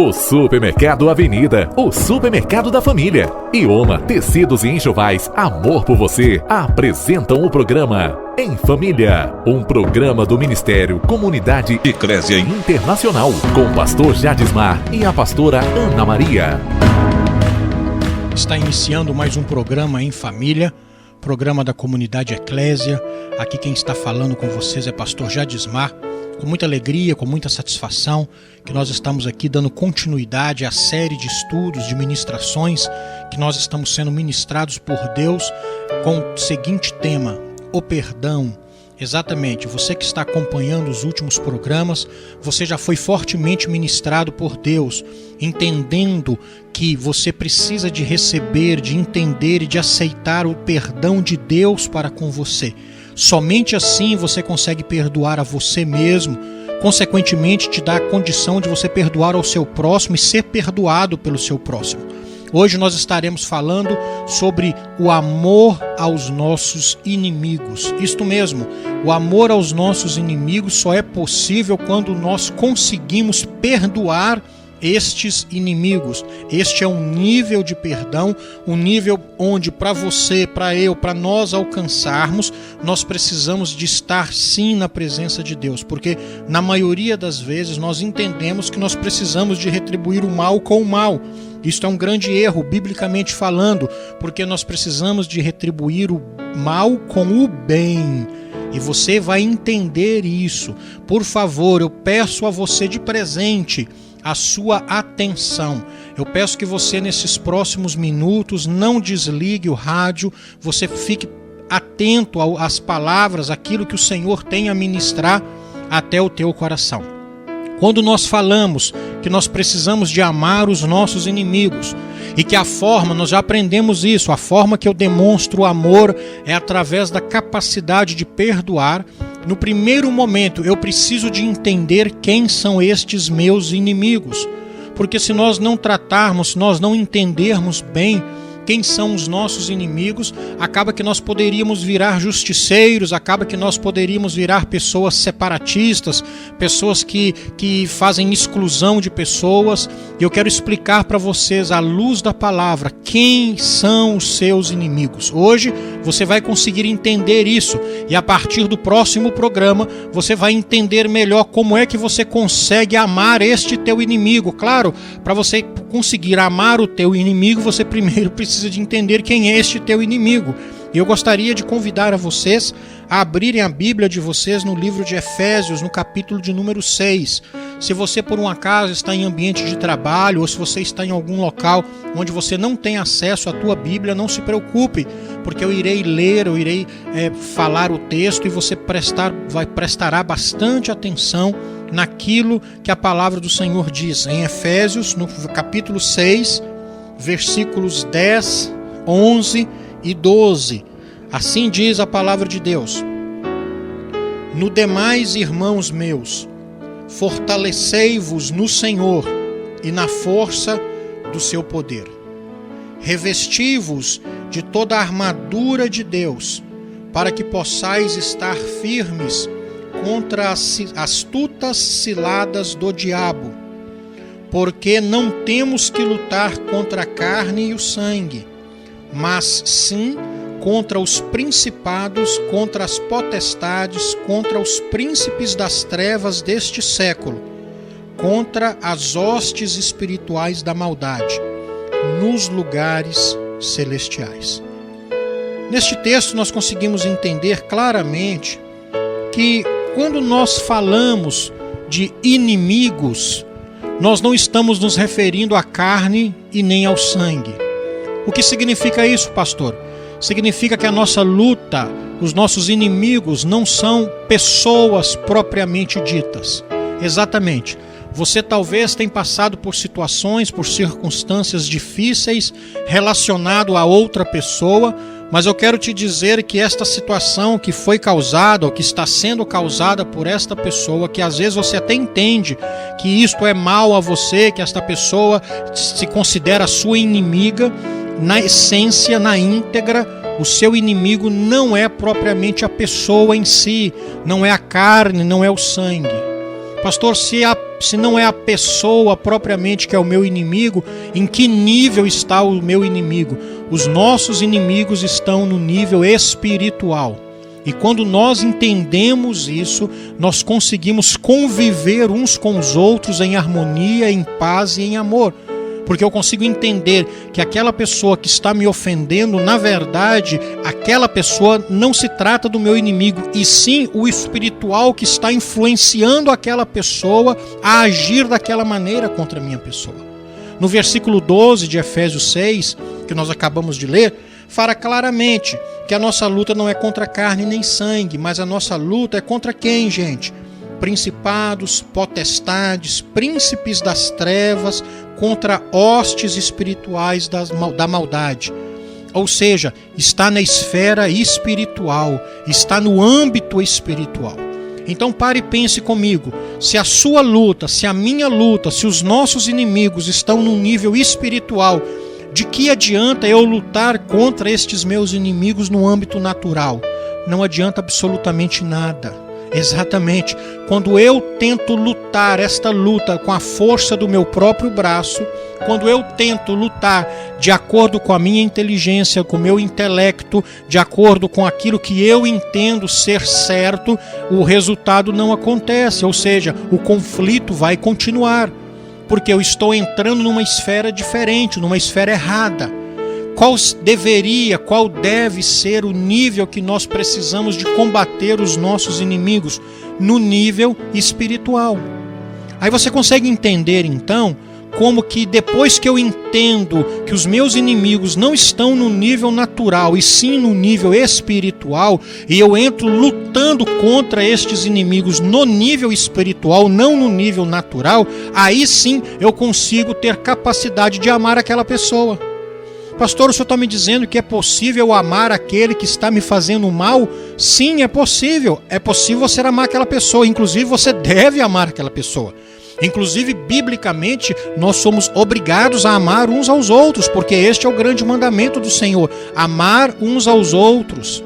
O Supermercado Avenida, o supermercado da família. E Oma Tecidos e Enxovais, amor por você, apresentam o programa Em Família, um programa do Ministério Comunidade Eclésia Internacional, com o pastor Jadismar e a pastora Ana Maria. Está iniciando mais um programa Em Família, programa da Comunidade Eclésia. Aqui quem está falando com vocês é pastor Jadismar. Com muita alegria, com muita satisfação, que nós estamos aqui dando continuidade à série de estudos, de ministrações, que nós estamos sendo ministrados por Deus com o seguinte tema: o perdão. Exatamente, você que está acompanhando os últimos programas, você já foi fortemente ministrado por Deus, entendendo que você precisa de receber, de entender e de aceitar o perdão de Deus para com você. Somente assim você consegue perdoar a você mesmo, consequentemente te dá a condição de você perdoar ao seu próximo e ser perdoado pelo seu próximo. Hoje nós estaremos falando sobre o amor aos nossos inimigos. Isto mesmo, o amor aos nossos inimigos só é possível quando nós conseguimos perdoar estes inimigos. Este é um nível de perdão, um nível onde para você, para eu, para nós alcançarmos, nós precisamos de estar sim na presença de Deus, porque na maioria das vezes nós entendemos que nós precisamos de retribuir o mal com o mal. Isto é um grande erro, biblicamente falando, porque nós precisamos de retribuir o mal com o bem. E você vai entender isso. Por favor, eu peço a você de presente a sua atenção. Eu peço que você, nesses próximos minutos, não desligue o rádio, você fique atento às palavras, aquilo que o Senhor tem a ministrar até o teu coração. Quando nós falamos que nós precisamos de amar os nossos inimigos, e que a forma, nós já aprendemos isso, a forma que eu demonstro o amor é através da capacidade de perdoar. No primeiro momento, eu preciso de entender quem são estes meus inimigos. Porque se nós não tratarmos, se nós não entendermos bem quem são os nossos inimigos, acaba que nós poderíamos virar justiceiros, acaba que nós poderíamos virar pessoas separatistas, pessoas que fazem exclusão de pessoas. E eu quero explicar para vocês, à luz da palavra, quem são os seus inimigos. Hoje você vai conseguir entender isso, e a partir do próximo programa você vai entender melhor como é que você consegue amar este teu inimigo. Claro, para você conseguir amar o teu inimigo, você primeiro precisa de entender quem é este teu inimigo. E eu gostaria de convidar a vocês a abrirem a Bíblia de vocês no livro de Efésios, no capítulo de número 6. Se você por um acaso está em ambiente de trabalho, ou se você está em algum local onde você não tem acesso à tua Bíblia, não se preocupe, porque eu irei ler, eu irei falar o texto, e você prestará bastante atenção naquilo que a palavra do Senhor diz. Em Efésios, no capítulo 6, versículos 10, 11 e 12. Assim diz a palavra de Deus: No demais, irmãos meus, fortalecei-vos no Senhor e na força do seu poder. Revesti-vos de toda a armadura de Deus, para que possais estar firmes contra as astutas ciladas do diabo. Porque não temos que lutar contra a carne e o sangue, mas sim contra os principados, contra as potestades, contra os príncipes das trevas deste século, contra as hostes espirituais da maldade, nos lugares celestiais. Neste texto nós conseguimos entender claramente que quando nós falamos de inimigos, nós não estamos nos referindo à carne e nem ao sangue. O que significa isso, pastor? Significa que a nossa luta, os nossos inimigos não são pessoas propriamente ditas. Exatamente. Você talvez tenha passado por situações, por circunstâncias difíceis relacionado a outra pessoa, mas eu quero te dizer que esta situação que foi causada, ou que está sendo causada por esta pessoa, que às vezes você até entende que isto é mal a você, que esta pessoa se considera sua inimiga, na essência, na íntegra, o seu inimigo não é propriamente a pessoa em si, não é a carne, não é o sangue. Pastor, se a se não é a pessoa propriamente que é o meu inimigo, em que nível está o meu inimigo? Os nossos inimigos estão no nível espiritual. E quando nós entendemos isso, nós conseguimos conviver uns com os outros em harmonia, em paz e em amor. Porque eu consigo entender que aquela pessoa que está me ofendendo, na verdade, aquela pessoa não se trata do meu inimigo, e sim o espiritual que está influenciando aquela pessoa a agir daquela maneira contra a minha pessoa. No versículo 12 de Efésios 6, que nós acabamos de ler, fala claramente que a nossa luta não é contra carne nem sangue, mas a nossa luta é contra quem, gente? Principados, potestades, príncipes das trevas, contra hostes espirituais da maldade. Ou seja, está na esfera espiritual, está no âmbito espiritual. Então pare e pense comigo, se a sua luta, se a minha luta, se os nossos inimigos estão no nível espiritual, de que adianta eu lutar contra estes meus inimigos no âmbito natural? Não adianta absolutamente nada. Exatamente, quando eu tento lutar esta luta com a força do meu próprio braço, quando eu tento lutar de acordo com a minha inteligência, com o meu intelecto, de acordo com aquilo que eu entendo ser certo, o resultado não acontece, ou seja, o conflito vai continuar, porque eu estou entrando numa esfera diferente, numa esfera errada. Qual deve ser o nível que nós precisamos de combater os nossos inimigos? No nível espiritual. Aí você consegue entender, então, como que depois que eu entendo que os meus inimigos não estão no nível natural, e sim no nível espiritual, e eu entro lutando contra estes inimigos no nível espiritual, não no nível natural, aí sim eu consigo ter capacidade de amar aquela pessoa. Pastor, o senhor está me dizendo que é possível amar aquele que está me fazendo mal? Sim, é possível. É possível você amar aquela pessoa. Inclusive, você deve amar aquela pessoa. Inclusive, biblicamente, nós somos obrigados a amar uns aos outros, porque este é o grande mandamento do Senhor. Amar uns aos outros.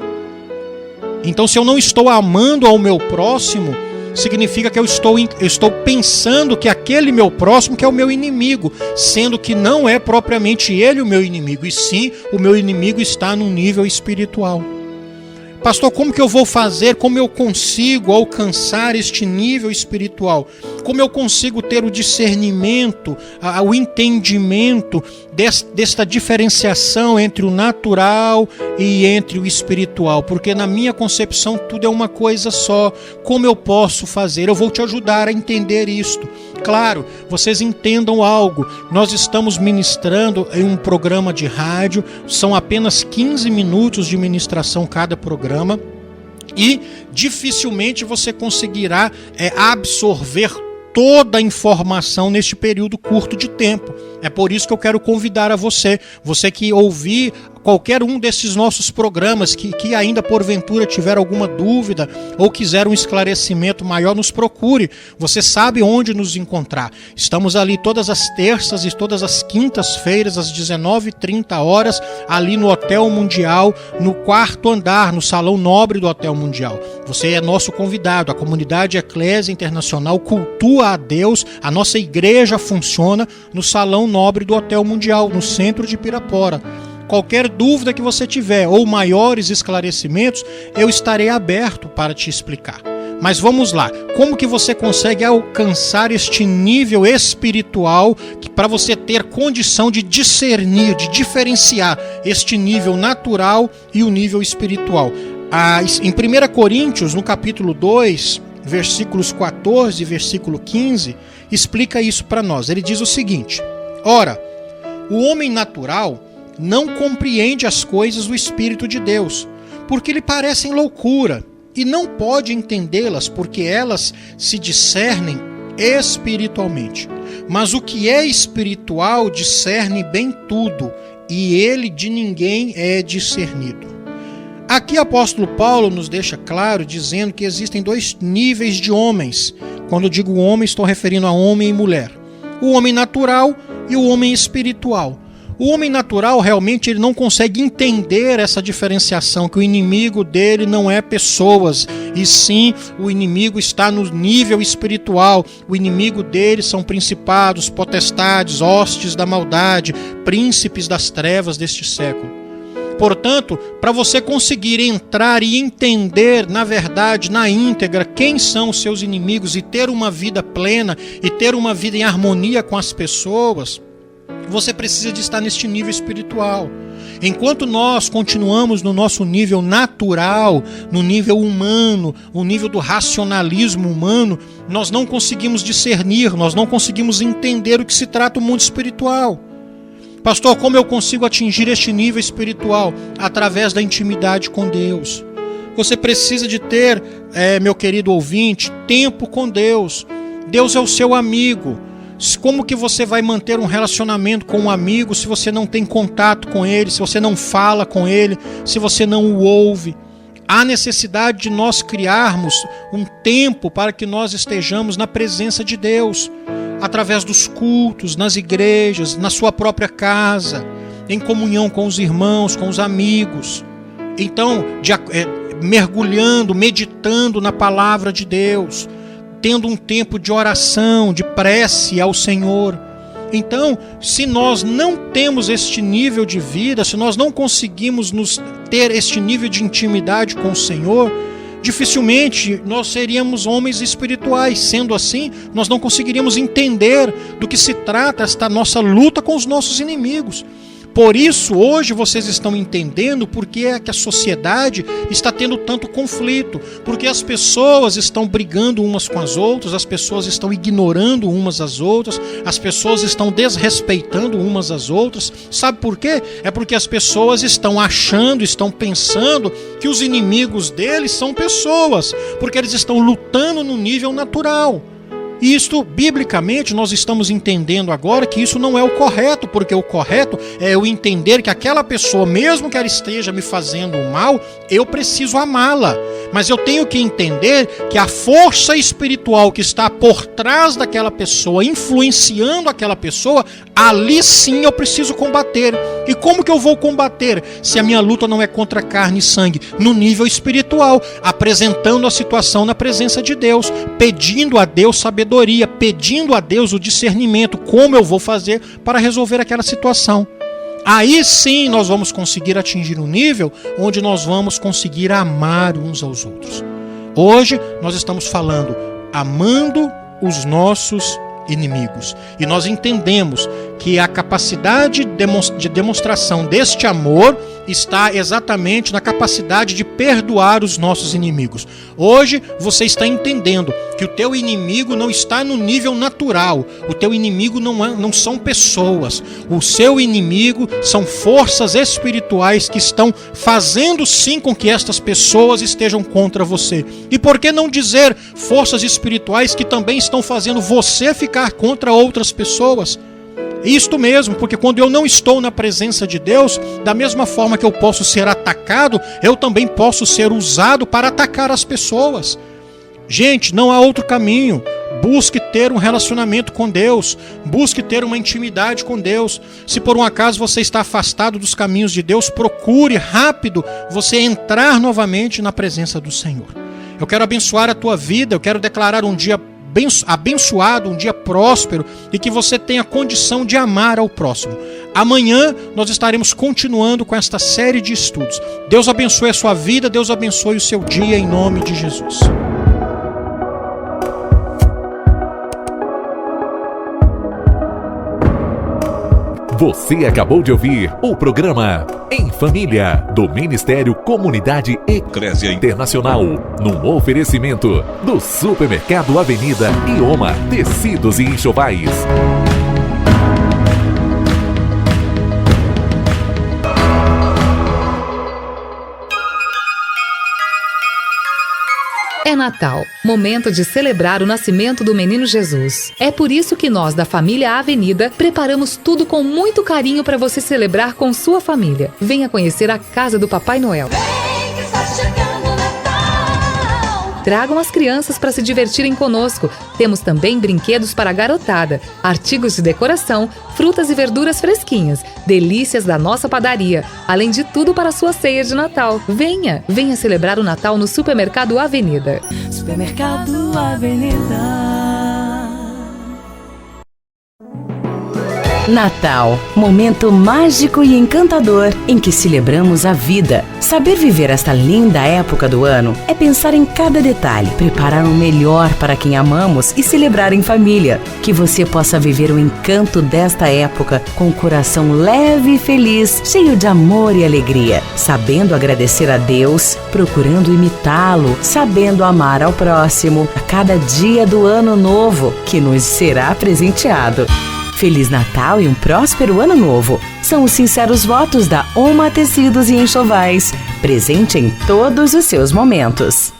Então, se eu não estou amando ao meu próximo, significa que eu estou pensando que aquele meu próximo que é o meu inimigo, sendo que não é propriamente ele o meu inimigo, e sim o meu inimigo está no nível espiritual. Pastor, como que eu vou fazer? Como eu consigo alcançar este nível espiritual? Como eu consigo ter o discernimento, o entendimento desta diferenciação entre o natural e entre o espiritual? Porque na minha concepção tudo é uma coisa só. Como eu posso fazer? Eu vou te ajudar a entender isto. Claro, vocês entendam algo. Nós estamos ministrando em um programa de rádio, são apenas 15 minutos de ministração cada programa, e dificilmente você conseguirá absorver toda a informação neste período curto de tempo. É por isso que eu quero convidar a você que ouvir qualquer um desses nossos programas, que ainda porventura tiver alguma dúvida ou quiser um esclarecimento maior, nos procure. Você sabe onde nos encontrar. Estamos ali todas as terças e todas as quintas-feiras, às 19h30, ali no Hotel Mundial, no 4º andar, no Salão Nobre do Hotel Mundial. Você é nosso convidado. A comunidade Eclésia Internacional cultua a Deus. A nossa igreja funciona no Salão Nobre do Hotel Mundial, no centro de Pirapora. Qualquer dúvida que você tiver ou maiores esclarecimentos, eu estarei aberto para te explicar. Mas vamos lá, como que você consegue alcançar este nível espiritual para você ter condição de discernir, de diferenciar este nível natural e o nível espiritual? Em 1 Coríntios, no capítulo 2, versículos 14 e versículo 15, explica isso para nós. Ele diz o seguinte: ora, o homem natural não compreende as coisas do Espírito de Deus, porque lhe parecem loucura, e não pode entendê-las, porque elas se discernem espiritualmente. Mas o que é espiritual discerne bem tudo, e ele de ninguém é discernido. Aqui o apóstolo Paulo nos deixa claro, dizendo que existem 2 níveis de homens. Quando eu digo homem, estou referindo a homem e mulher. O homem natural e o homem espiritual. O homem natural realmente ele não consegue entender essa diferenciação, que o inimigo dele não é pessoas, e sim o inimigo está no nível espiritual. O inimigo dele são principados, potestades, hostes da maldade, príncipes das trevas deste século. Portanto, para você conseguir entrar e entender, na verdade, na íntegra, quem são os seus inimigos e ter uma vida plena e ter uma vida em harmonia com as pessoas, você precisa de estar neste nível espiritual. Enquanto nós continuamos no nosso nível natural, no nível humano, o nível do racionalismo humano, nós não conseguimos discernir, nós não conseguimos entender o que se trata o mundo espiritual. Pastor, como eu consigo atingir este nível espiritual? Através da intimidade com Deus. Você precisa de ter, meu querido ouvinte, tempo com Deus. Deus é o seu amigo. Como que você vai manter um relacionamento com um amigo se você não tem contato com ele, se você não fala com ele, se você não o ouve? Há necessidade de nós criarmos um tempo para que nós estejamos na presença de Deus, através dos cultos, nas igrejas, na sua própria casa, em comunhão com os irmãos, com os amigos. Então, mergulhando, meditando na palavra de Deus, tendo um tempo de oração, de prece ao Senhor. Então, se nós não temos este nível de vida, se nós não conseguimos ter este nível de intimidade com o Senhor, dificilmente nós seríamos homens espirituais. Sendo assim, nós não conseguiríamos entender do que se trata esta nossa luta com os nossos inimigos. Por isso, hoje vocês estão entendendo por que é que a sociedade está tendo tanto conflito, porque as pessoas estão brigando umas com as outras, as pessoas estão ignorando umas às outras, as pessoas estão desrespeitando umas às outras. Sabe por quê? É porque as pessoas estão achando, estão pensando que os inimigos deles são pessoas, porque eles estão lutando no nível natural. E isto, biblicamente, nós estamos entendendo agora que isso não é o correto, porque o correto é eu entender que aquela pessoa, mesmo que ela esteja me fazendo mal, eu preciso amá-la. Mas eu tenho que entender que a força espiritual que está por trás daquela pessoa, influenciando aquela pessoa, ali sim eu preciso combater. E como que eu vou combater se a minha luta não é contra carne e sangue? No nível espiritual, apresentando a situação na presença de Deus, pedindo a Deus sabedoria, pedindo a Deus o discernimento, como eu vou fazer para resolver aquela situação. Aí sim nós vamos conseguir atingir um nível onde nós vamos conseguir amar uns aos outros. Hoje nós estamos falando amando os nossos inimigos. E nós entendemos que a capacidade de demonstração deste amor está exatamente na capacidade de perdoar os nossos inimigos. Hoje você está entendendo que o teu inimigo não está no nível natural. O teu inimigo não são pessoas. O seu inimigo são forças espirituais que estão fazendo sim com que estas pessoas estejam contra você. E por que não dizer forças espirituais que também estão fazendo você ficar contra outras pessoas? Isto mesmo, porque quando eu não estou na presença de Deus, da mesma forma que eu posso ser atacado, eu também posso ser usado para atacar as pessoas. Gente, não há outro caminho. Busque ter um relacionamento com Deus, busque ter uma intimidade com Deus. Se por um acaso você está afastado dos caminhos de Deus, procure rápido você entrar novamente na presença do Senhor. Eu quero abençoar a tua vida, eu quero declarar um dia abençoado, um dia próspero, e que você tenha condição de amar ao próximo. Amanhã nós estaremos continuando com esta série de estudos. Deus abençoe a sua vida, Deus abençoe o seu dia, em nome de Jesus. Você acabou de ouvir o programa Em Família, do Ministério Comunidade Eclésia Internacional, num oferecimento do Supermercado Avenida e Oma Tecidos e Enxovais. É Natal, momento de celebrar o nascimento do menino Jesus. É por isso que nós, da família Avenida, preparamos tudo com muito carinho para você celebrar com sua família. Venha conhecer a casa do Papai Noel. Vem que está chegando o Natal, Tragam as crianças para se divertirem conosco. Temos também brinquedos para a garotada, artigos de decoração, frutas e verduras fresquinhas, delícias da nossa padaria, além de tudo para a sua ceia de Natal. Venha celebrar o Natal no Supermercado Avenida. Supermercado Avenida. Natal, momento mágico e encantador em que celebramos a vida. Saber viver esta linda época do ano é pensar em cada detalhe, preparar o melhor para quem amamos e celebrar em família. Que você possa viver o encanto desta época com o coração leve e feliz, cheio de amor e alegria, sabendo agradecer a Deus, procurando imitá-lo, sabendo amar ao próximo a cada dia do ano novo que nos será presenteado. Feliz Natal e um próspero Ano Novo. São os sinceros votos da Oma Tecidos e Enxovais. Presente em todos os seus momentos.